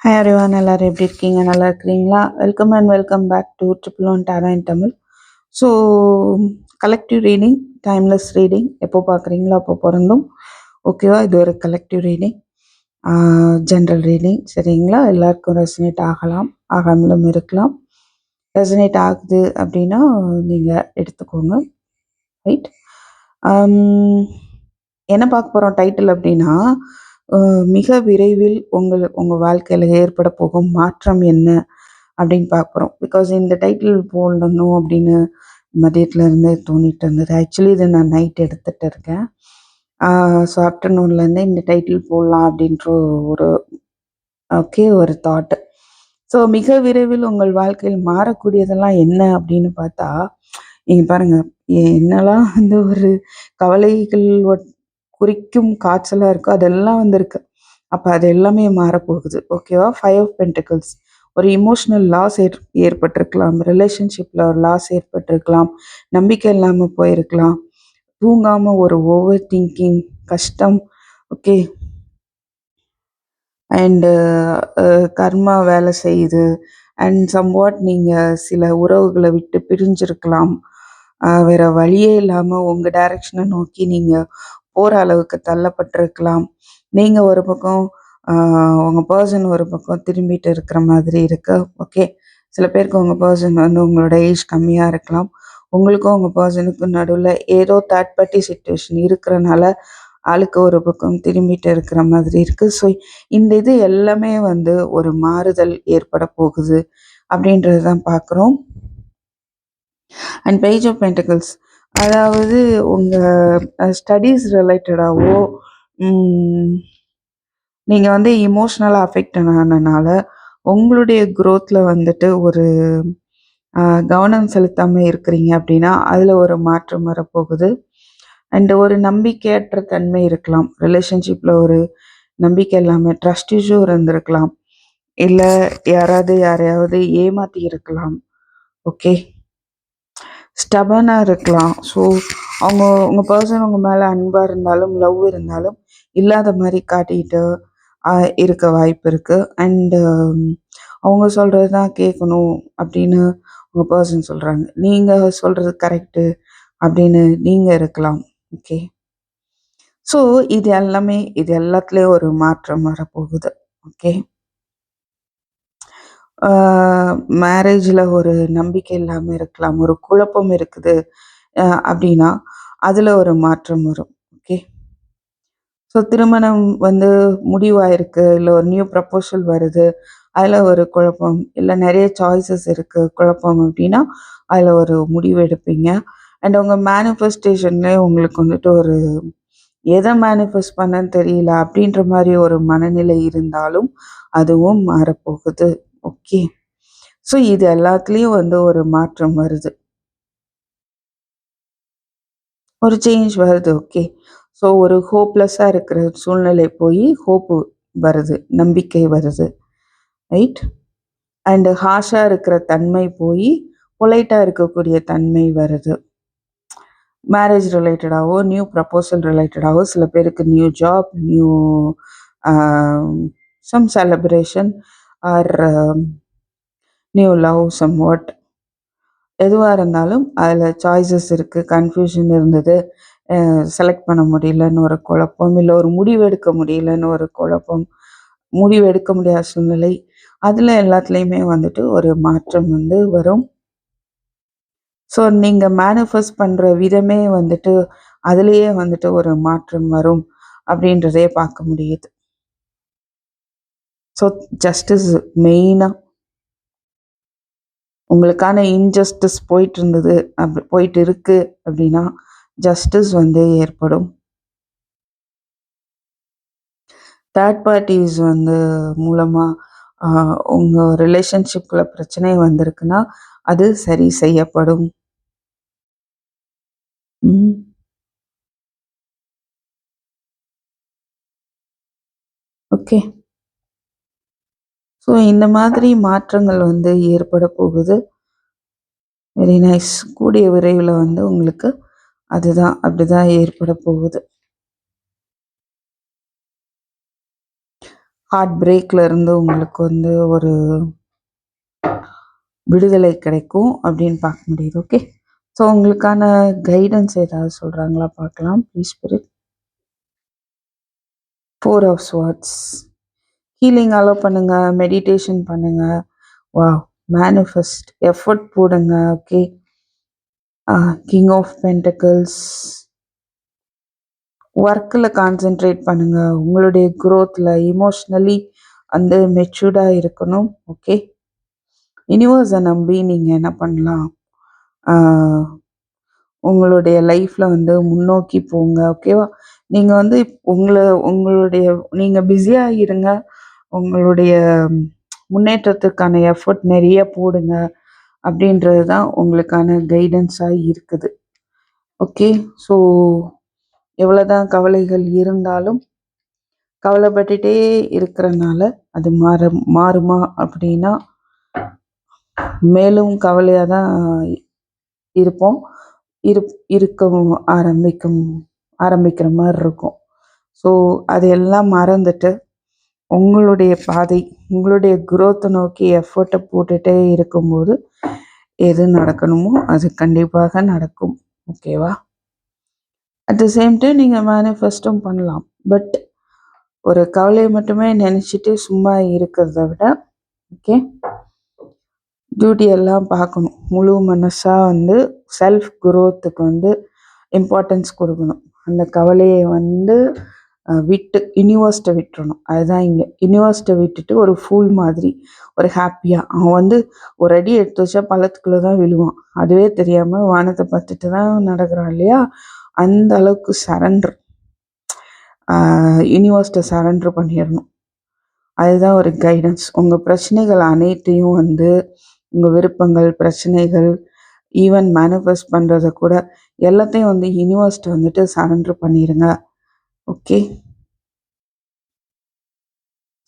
Hi everyone, எல்லாரும் எப்படி இருக்கீங்க? நல்லா இருக்கிறீங்களா? Welcome and welcome back to triple one tarot in Tamil. So collective reading, timeless reading எப்போ பார்க்குறீங்களோ அப்போ பிறந்தும் ஓகேவா? இது ஒரு கலெக்டிவ் ரீடிங், ஜென்ரல் ரீடிங். சரிங்களா? எல்லாருக்கும் ரெசனேட் ஆகலாம், ஆகாமலும் இருக்கலாம். ரெசனேட் ஆகுது அப்படின்னா நீங்கள் எடுத்துக்கோங்க. ரைட். என்ன பார்க்க போகிறோம் டைட்டில் அப்படின்னா, மிக விரைவில் உங்கள் வாழ்க்கையில் ஏற்பட போகும் மாற்றம் என்ன அப்படின்னு பார்க்க போகிறோம். பிகாஸ் இந்த டைட்டில் போடணும் அப்படின்னு மதியத்துல இருந்து தோணிட்டு இருந்தது. ஆக்சுவலி இது நான் நைட் எடுத்துகிட்டு இருக்கேன். ஸோ ஆஃப்டர்நூன்லேருந்து இந்த டைட்டில் போடலாம் அப்படின்ற ஒரு ஒரு தாட்டு. ஸோ மிக விரைவில் உங்கள் வாழ்க்கையில் மாறக்கூடியதெல்லாம் என்ன அப்படின்னு பார்த்தா, நீங்கள் பாருங்கள், என்னெல்லாம் ஒரு கவலைகள் குறிக்கும் காய்ச்சலாக இருக்கோ அதெல்லாம் வந்திருக்கு. அப்போ அது எல்லாமே மாறப்போகுது. ஓகேவா? 5 ஆஃப் பென்டிகிள்ஸ். ஒரு இமோஷனல் லாஸ் ஏற்பட்டிருக்கலாம், ரிலேஷன்ஷிப்பில் ஒரு லாஸ் ஏற்பட்டிருக்கலாம், நம்பிக்கை இல்லாமல் போயிருக்கலாம், தூங்காமல் ஒரு ஓவர் திங்கிங், கஷ்டம். ஓகே. அண்டு கர்மா வேலை செய்யுது. அண்ட் சம்வாட் நீங்கள் சில உறவுகளை விட்டு பிரிஞ்சிருக்கலாம். வேறு வழியே இல்லாமல் உங்கள் டைரக்ஷனை நோக்கி நீங்கள் போகிற அளவுக்கு தள்ளப்பட்டிருக்கலாம். நீங்கள் ஒரு பக்கம், உங்கள் பர்சன் ஒரு பக்கம் திரும்பிட்டு இருக்கிற மாதிரி இருக்குது. ஓகே. சில பேருக்கு உங்கள் பர்சன் வந்து உங்களோட ஏஜ் கம்மியாக இருக்கலாம். உங்களுக்கும் உங்கள் பர்சனுக்கும் நடுவில் ஏதோ தேர்ட் பார்ட்டி சுச்சுவேஷன் இருக்கிறனால ஆளுக்கு ஒரு பக்கம் திரும்பிட்டு இருக்கிற மாதிரி இருக்குது. ஸோ இந்த இது எல்லாமே வந்து ஒரு மாறுதல் ஏற்பட போகுது அப்படின்றது தான் பார்க்குறோம். அண்ட் பேஜ் ஆஃப் பென்டிகிள்ஸ், அதாவது உங்கள் ஸ்டடீஸ் ரிலேட்டடாகவோ நீங்கள் வந்து இமோஷ்னலாக அஃபெக்ட் ஆனதுனால உங்களுடைய க்ரோத்தில் வந்துட்டு ஒரு கவனம் செலுத்தாமல் இருக்கிறீங்க அப்படின்னா அதில் ஒரு மாற்றம் வரப்போகுது. அண்ட் ஒரு நம்பிக்கையற்ற தன்மை இருக்கலாம். ரிலேஷன்ஷிப்பில் ஒரு நம்பிக்கை இல்லாமல் ட்ரஸ்ட் இஷ்யூ இருந்திருக்கலாம். இல்லை யாரையாவது ஏமாற்றி இருக்கலாம். ஓகே. ஸ்டபனாக இருக்கலாம். ஸோ உங்கள் பர்சன் உங்கள் மேலே அன்பாக இருந்தாலும் லவ் இருந்தாலும் இல்லாத மாதிரி காட்டிக்கிட்டு இருக்க வாய்ப்பு இருக்குது. அண்டு அவங்க சொல்கிறது தான் கேட்கணும் அப்படின்னு உங்கள் பர்சன் சொல்கிறாங்க, நீங்கள் சொல்கிறது கரெக்டு அப்படின்னு நீங்கள் இருக்கலாம். ஓகே. ஸோ இது எல்லாத்துலேயும் ஒரு மாற்றம் வரப்போகுது. ஓகே. மேரேஜில் ஒரு நம்பிக்கை இல்லாமல் இருக்கலாம், ஒரு குழப்பம் இருக்குது அப்படின்னா அதில் ஒரு மாற்றம் வரும். ஓகே. ஸோ திருமணம் வந்து முடிவாயிருக்கு, இல்லை ஒரு நியூ ப்ரப்போசல் வருது, அதில் ஒரு குழப்பம், இல்லை நிறைய சாய்ஸஸ் இருக்குது, குழப்பம் அப்படின்னா அதில் ஒரு முடிவு எடுப்பீங்க. அண்ட் உங்கள் மேனிஃபெஸ்டேஷன்லேயே உங்களுக்கு வந்துட்டு ஒரு எதை மேனிஃபெஸ்ட் பண்ணன்னு தெரியல அப்படின்ற மாதிரி ஒரு மனநிலை இருந்தாலும் அதுவும் மாறப்போகுது. ஓகே. ஸோ இது எல்லாத்துலேயும் வந்து ஒரு மாற்றம் வருது, ஒரு சேஞ்ச் வருது. ஓகே. ஸோ ஒரு ஹோப்லெஸ்ஸாக இருக்கிற சூழ்நிலை போய் ஹோப்பு வருது, நம்பிக்கை வருது. ரைட். அண்டு ஹாஷாக இருக்கிற தன்மை போய் பொலைட்டாக இருக்கக்கூடிய தன்மை வருது. மேரேஜ் ரிலேட்டடாகவோ நியூ ப்ரப்போசல் ரிலேட்டடாகவோ சில பேருக்கு new job, new some celebration or new love, somewhat எதுவாக இருந்தாலும் அதில் சாய்ஸஸ் இருக்குது. கன்ஃபியூஷன் இருந்தது, செலக்ட் பண்ண முடியலன்னு ஒரு குழப்பம், இல்லை ஒரு முடிவு எடுக்க முடியலன்னு ஒரு குழப்பம், முடிவு எடுக்க முடியாத சூழ்நிலை, அதில் எல்லாத்துலேயுமே வந்துட்டு ஒரு மாற்றம் வந்து வரும். ஸோ நீங்கள் மேனிஃபெஸ்ட் பண்ணுற விதமே வந்துட்டு அதுலேயே வந்துட்டு ஒரு மாற்றம் வரும் அப்படின்றதே பார்க்க முடியுது. ஸோ ஜஸ்டிஸ் மெயினாக உங்களுக்கான இன்ஜஸ்டிஸ் போயிட்டு இருக்கு அப்படின்னா ஜஸ்டிஸ் வந்து ஏற்படும். தேர்ட் பார்ட்டிஸ் வந்து மூலமாக உங்கள் ரிலேஷன்ஷிப்பில் பிரச்சனை வந்திருக்குன்னா அது சரி செய்யப்படும். ஓகே. ஸோ இந்த மாதிரி மாற்றங்கள் வந்து ஏற்பட போகுது. Very nice. கூடிய விரைவில் வந்து உங்களுக்கு அப்படிதான் ஏற்பட போகுது. ஹார்ட் பிரேக்ல இருந்து உங்களுக்கு வந்து ஒரு விடுதலை கிடைக்கும் அப்படின்னு பார்க்க முடியுது. ஓகே, ஸோ உங்களுக்கான கைடன்ஸ் ஏதாவது சொல்கிறாங்களா பார்க்கலாம். Please spirit. 4 of Swords. Healing allow பண்ணுங்க, மெடிடேஷன் பண்ணுங்க. வா, மேனிஃபெஸ்ட் எஃபர்ட் போடுங்க. Okay, king of pentacles. ஒர்க்கில் கான்சென்ட்ரேட் பண்ணுங்க. உங்களுடைய க்ரோத்தில் இமோஷ்னலி வந்து மெச்சூர்டாக இருக்கணும். ஓகே, யூனிவர்ஸை நம்பி நீங்கள் என்ன பண்ணலாம், உங்களுடைய லைஃப்பில் வந்து முன்னோக்கி போங்க. ஓகேவா, நீங்கள் வந்து உங்களுடைய நீங்கள் பிஸியாக இருங்க. உங்களுடைய முன்னேற்றத்துக்கான எஃபர்ட் நிறைய போடுங்க அப்படின்றது தான் உங்களுக்கான கைடன்ஸாக இருக்குது. ஓகே, ஸோ எவ்வளோதான் கவலைகள் இருந்தாலும் கவலைப்பட்டுட்டே இருக்கிறனால அது மாறுமா அப்படின்னா மேலும் கவலையாக தான் இருப்போம். இருக்கவும் ஆரம்பிக்கிற மாதிரி இருக்கும். ஸோ அதையெல்லாம் மறந்துட்டு உங்களுடைய பாதை, உங்களுடைய குரோத்தை நோக்கி எஃபர்ட்டை போட்டுகிட்டே இருக்கும்போது எது நடக்கணுமோ அது கண்டிப்பாக நடக்கும். ஓகேவா, அட் த சேம் டைம் நீங்கள் மேனிஃபெஸ்டும் பண்ணலாம். பட் ஒரு கவலையை மட்டுமே நினச்சிட்டு சும்மா இருக்கிறத விட ஓகே, டியூட்டியெல்லாம் பார்க்கணும். முழு மனசாக வந்து செல்ஃப் குரோத்துக்கு வந்து இம்பார்ட்டன்ஸ் கொடுக்கணும். அந்த கவலையை வந்து விட்டு யூனிவர்ஸ்ட்டை விட்டுறணும். அதுதான் இங்கே யூனிவர்ஸ்ட்டை விட்டுட்டு ஒரு ஃபூல் மாதிரி ஒரு ஹாப்பியாக அவன் வந்து ஒரு அடி எடுத்து வச்சா பள்ளத்துக்குள்ளே தான் விழுவான். அதுவே தெரியாமல் வானத்தை பார்த்துட்டு தான் நடக்கிறான் இல்லையா. அந்த அளவுக்கு சரண்டர், யூனிவர்ஸ்ட்டை சரண்டர் பண்ணிடணும். அதுதான் ஒரு கைடன்ஸ். உங்கள் பிரச்சனைகள் அனைத்தையும் வந்து உங்கள் விருப்பங்கள், பிரச்சனைகள், ஈவன் மேனிஃபெஸ்ட் பண்ணுறத கூட எல்லாத்தையும் வந்து யூனிவர்ஸ்ட்டை வந்துட்டு சரண்டர் பண்ணிடுங்க. ஓகே,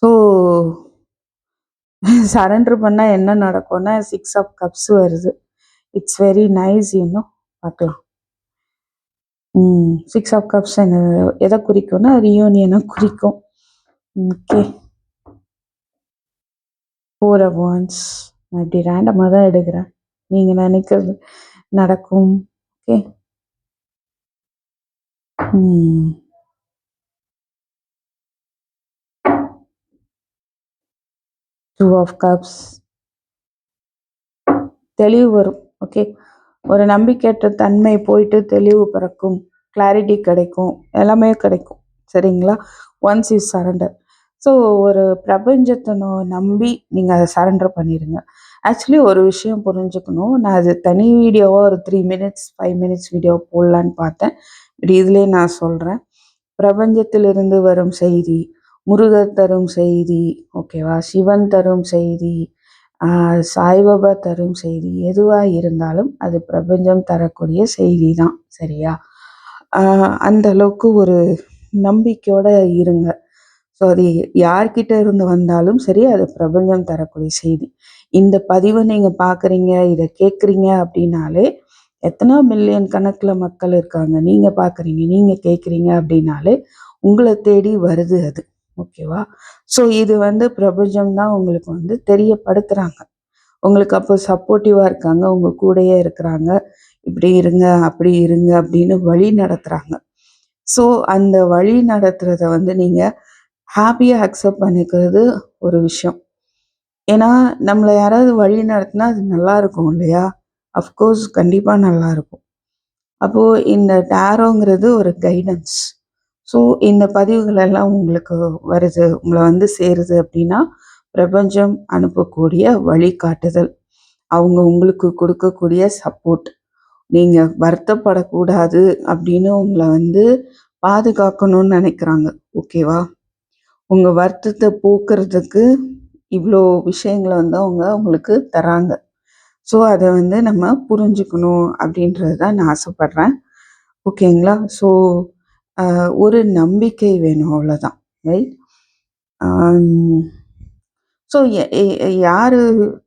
ஸோ சரண்டர் பண்ணால் என்ன நடக்கும்னா 6 of Cups வருது. இட்ஸ் வெரி நைஸ், இன்னும் பார்க்கலாம். 6 of Cups என்ன எதை குறிக்கும்னா ரியூனியனை குறிக்கும். Okay, 4 of Wands. நான் இப்படி ரேண்டமாக தான் எடுக்கிறேன், நீங்கள் நினைக்கிறது நடக்கும். Okay, 2 of Cups. தெளிவு வரும். ஓகே, ஒரு நம்பிக்கையற்ற தன்மை போயிட்டு தெளிவு பிறக்கும், கிளாரிட்டி கிடைக்கும், எல்லாமே கிடைக்கும். சரிங்களா, ஒன்ஸ் யூ சரண்டர். ஸோ ஒரு பிரபஞ்சத்தை நம்பி நீங்கள் அதை சரண்டர் பண்ணிடுங்க. ஆக்சுவலி ஒரு விஷயம் புரிஞ்சுக்கணும். நான் அது தனி வீடியோவாக ஒரு 3 minutes 5 minutes வீடியோ போடலான்னு பார்த்தேன். பட் இதுலேயே நான் சொல்கிறேன். பிரபஞ்சத்திலிருந்து வரும் செய்தி, முருகர் தரும் செய்தி, ஓகேவா, சிவன் தரும் செய்தி, சாய்பாபா தரும் செய்தி, எதுவாக இருந்தாலும் அது பிரபஞ்சம் தரக்கூடிய செய்தி தான். சரியா, அந்த அளவுக்கு ஒரு நம்பிக்கையோடு இருங்க. ஸோ அது யார்கிட்ட இருந்து வந்தாலும் சரி, அது பிரபஞ்சம் தரக்கூடிய செய்தி. இந்த பதிவை நீங்கள் பார்க்குறீங்க, இதை கேட்குறீங்க அப்படின்னாலே எத்தனை மில்லியன் கணக்கில் மக்கள் இருக்காங்க, நீங்கள் பார்க்குறீங்க, நீங்கள் கேட்குறீங்க அப்படின்னாலே உங்களை தேடி வருது அது. ஓகேவா, ஸோ இது வந்து பிரபஞ்சம் தான் உங்களுக்கு வந்து தெரியப்படுத்துகிறாங்க. உங்களுக்கு அப்போ சப்போர்ட்டிவாக இருக்காங்க, உங்கள் கூடயே இருக்கிறாங்க. இப்படி இருங்க, அப்படி இருங்க அப்படின்னு வழி நடத்துகிறாங்க. ஸோ அந்த வழி நடத்துகிறத வந்து நீங்கள் ஹாப்பியாக அக்செப்ட் பண்ணிக்கிறது ஒரு விஷயம். ஏன்னா நம்மளை யாராவது வழி நடத்தினா அது நல்லா இருக்கும் இல்லையா. அஃப்கோர்ஸ் கண்டிப்பாக நல்லா இருக்கும். அப்போது இந்த டேரோங்கிறது ஒரு கைடன்ஸ். ஸோ இந்த பதிவுகள் எல்லாம் உங்களுக்கு வருது, உங்களை வந்து சேருது அப்படின்னா பிரபஞ்சம் அனுப்பக்கூடிய வழிகாட்டுதல், அவங்க உங்களுக்கு கொடுக்கக்கூடிய சப்போர்ட். நீங்கள் வருத்தப்படக்கூடாது அப்படின்னு உங்களை வந்து பாதுகாக்கணும்னு நினைக்கிறாங்க. ஓகேவா, உங்கள் வருத்தத்தை போக்குறதுக்கு இவ்வளோ விஷயங்களை வந்து அவங்க உங்களுக்கு தராங்க. ஸோ அதை வந்து நம்ம புரிஞ்சுக்கணும் அப்படின்றது தான் நான் ஆசைப்பட்றேன். ஓகேங்களா, ஸோ ஒரு நம்பிக்கை வேணும், அவ்வளோதான். ரைட். ஸோ யார்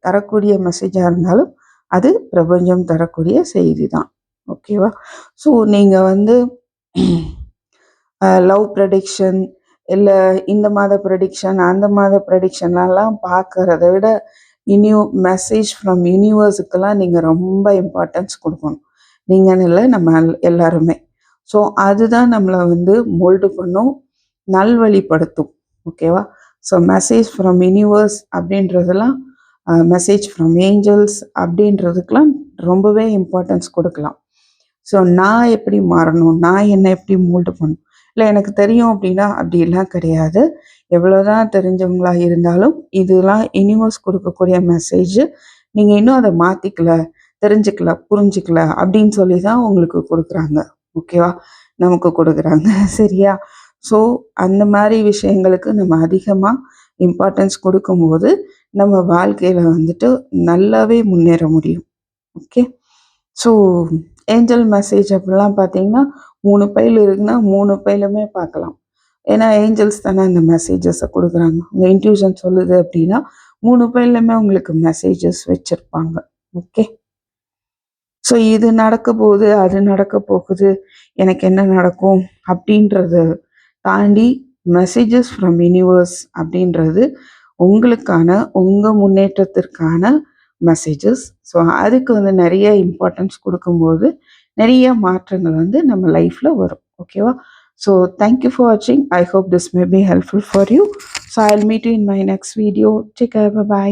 தரக்கூடிய மெசேஜாக இருந்தாலும் அது பிரபஞ்சம் தரக்கூடிய செய்தி தான். ஓகேவா, ஸோ நீங்கள் வந்து லவ் ப்ரெடிக்ஷன், இல்லை இந்த மாத ப்ரெடிக்ஷன் அந்த மாத ப்ரெடிக்ஷன்லாம் பார்க்கறத விட மெசேஜ் ஃப்ரம் யூனிவர்ஸுக்கெல்லாம் நீங்கள் ரொம்ப இம்பார்ட்டன்ஸ் கொடுக்கணும். நீங்கன்னு இல்லை, நம்ம எல்லாருமே. ஸோ அதுதான் நம்மளை வந்து மோல்டு பண்ணும், நல்வழிப்படுத்தும். ஓகேவா? ஸோ மெசேஜ் ஃப்ரம் யூனிவர்ஸ் அப்படின்றதெல்லாம், மெசேஜ் ஃப்ரம் ஏஞ்சல்ஸ் அப்படின்றதுக்கெலாம் ரொம்பவே இம்பார்ட்டன்ஸ் கொடுக்கலாம். ஸோ நான் எப்படி மாறணும், நான் என்னை எப்படி மோல்டு பண்ணணும், இல்லை எனக்கு தெரியும் அப்படின்னா அப்படிலாம் கிடையாது. எவ்வளோதான் தெரிஞ்சவங்களா இருந்தாலும் இதெல்லாம் யூனிவர்ஸ் கொடுக்கக்கூடிய மெசேஜ். நீங்கள் இன்னும் அதை மாற்றிக்கல, தெரிஞ்சுக்கல, புரிஞ்சுக்கல அப்படின்னு சொல்லி தான் உங்களுக்கு கொடுக்குறாங்க. ஓகேவா? நமக்கு கொடுக்குறாங்க. சரியா? ஸோ அந்த மாதிரி விஷயங்களுக்கு நம்ம அதிகமாக இம்பார்ட்டன்ஸ் கொடுக்கும்போது நம்ம வாழ்க்கையில் வந்துட்டு நல்லாவே முன்னேற முடியும். ஓகே. ஸோ ஏஞ்சல் மெசேஜ் அப்படிலாம் பார்த்தீங்கன்னா 3 பைல் இருக்குன்னா 3 பைலுமே பார்க்கலாம். ஏன்னா ஏஞ்சல்ஸ் தானே அந்த மெசேஜஸை கொடுக்குறாங்க. உங்கள் இன்ட்யூஷன் சொல்லுது அப்படின்னா 3 பைல்லையுமே உங்களுக்கு மெசேஜஸ் வச்சுருப்பாங்க. ஓகே. ஸோ இது நடக்க போகுது, அது நடக்க போகுது, எனக்கு என்ன நடக்கும் அப்படின்றத தாண்டி மெசேஜஸ் ஃப்ரம் யூனிவர்ஸ் அப்படின்றது உங்களுக்கான, உங்கள் முன்னேற்றத்திற்கான மெசேஜஸ். ஸோ அதுக்கு வந்து நிறைய இம்பார்ட்டன்ஸ் கொடுக்கும்போது நிறைய மாற்றங்கள் வந்து நம்ம லைஃப்பில் வரும். ஓகேவா? ஸோ தேங்க்யூ ஃபார் வாட்சிங். I hope this may be helpful for you. So I will meet you in my next video. Take care. By.